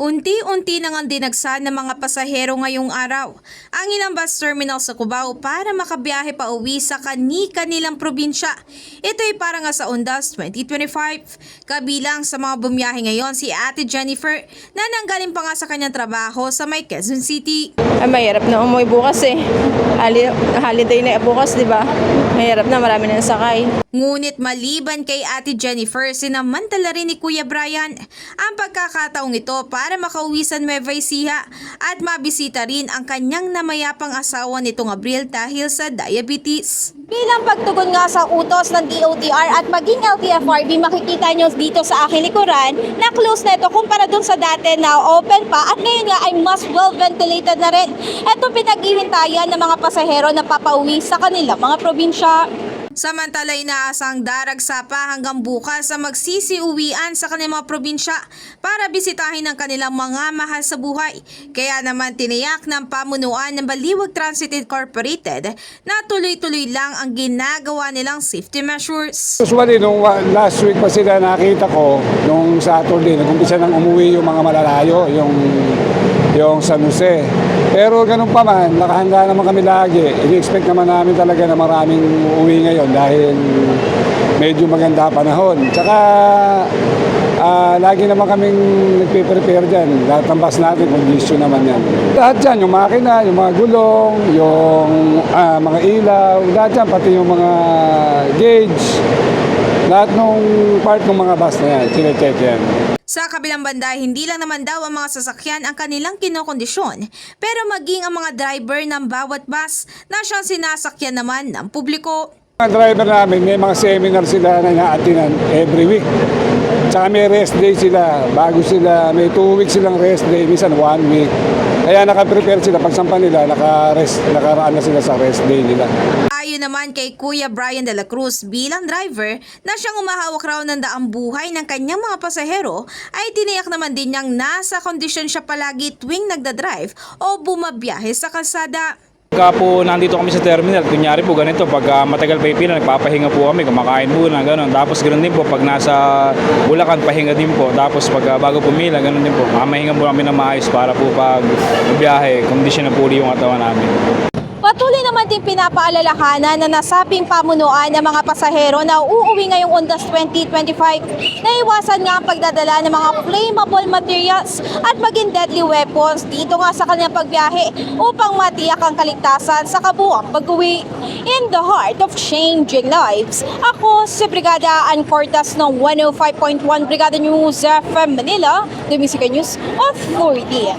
Unti-unti nang ang dinagsa ng mga pasahero ngayong araw ang ilang bus terminal sa Cubao para makabiyahe pa uwi sa kani-kanilang probinsya. Ito ay para nga sa Undas 2025. Kabilang sa mga bumiyahe ngayon si Ate Jennifer na nanggaling pa nga sa kanyang trabaho sa may Quezon City. Mahirap na umuwi bukas eh. Holiday na bukas, di ba? Mahirap na, marami na nasakay. Ngunit maliban kay Ate Jennifer, sinamantala rin ni Kuya Brian ang pagkakataong ito para makauwi sa Nueva Ecija at mabisita rin ang kanyang namayapang asawa nitong Abril dahil sa diabetes. Bilang pagtugon nga sa utos ng DOTR at maging LTFRB, makikita nyo dito sa aking likuran na close na ito kumpara dun sa dati na open pa at ngayon nga ay mas well ventilated na rin. Ito pinag-ihintayan ng mga pasahero na papauwi sa kanilang mga probinsya. Samantala, inaasang daragsa pa hanggang bukas sa magsisiuwian sa kanilang mga probinsya para bisitahin ang kanilang mga mahal sa buhay. Kaya naman tiniyak ng pamunuan ng Baliwag Transit Incorporated na tuloy-tuloy lang ang ginagawa nilang safety measures. Usually, nung last week pa sila nakita ko, nung Saturday, nag-umpisa nang umuwi yung mga malalayo, yung San Jose. Pero ganun pa man, nakahanda naman kami lagi. Ini-expect naman namin talaga na maraming uwi ngayon dahil medyo maganda panahon. Tsaka lagi naman kaming nagpe-prepare dyan. Lahat ng bus natin, condition naman yan. Lahat dyan, yung makina, yung mga gulong, yung mga ilaw, lahat dyan, pati yung mga gauge. Lahat ng part ng mga bus na yan, chinecheck yan. Sa kabilang banda, hindi lang naman daw ang mga sasakyan ang kanilang kinokondisyon, pero maging ang mga driver ng bawat bus na siyang sinasakyan naman ng publiko. Mga driver namin, may mga seminar sila na ina-attendan every week. Tsaka may rest day sila, bago sila, may 2 weeks silang rest day, minsan 1 week. Kaya naka-prepare sila, pagsampa nila, nakaraan na sila sa rest day nila. Ayon naman kay Kuya Brian de la Cruz bilang driver na siyang umahawak raw ng daang buhay ng kanyang mga pasahero, ay tiniyak naman din niyang nasa kondisyon siya palagi tuwing nagdadrive o bumabiyahe sa kalsada. Pagka po nandito kami sa terminal, kunyari po ganito, pag matagal pa yung pila, nagpapahinga po kami, kumakain muna, gano'n. Tapos gano'n din po, pag nasa Bulacan, pahinga din po. Tapos pag bago pumila, gano'n din po. Mamahinga po kami na maayos para po pag biyahe, kondisyon na po yung katawan namin. Patuloy naman din pinapaalalahanan na nasabing pamunuan ng mga pasahero na uuwi ngayong Undas 2025 na iwasan nga ang pagdadala ng mga flammable materials at maging deadly weapons dito nga sa kanilang pagbiyahe upang matiyak ang kaligtasan sa kabuuang pag-uwi. In the heart of changing lives, ako si Brigada Ann Cortas ng 105.1 Brigada News FM Manila, The Music News Authority.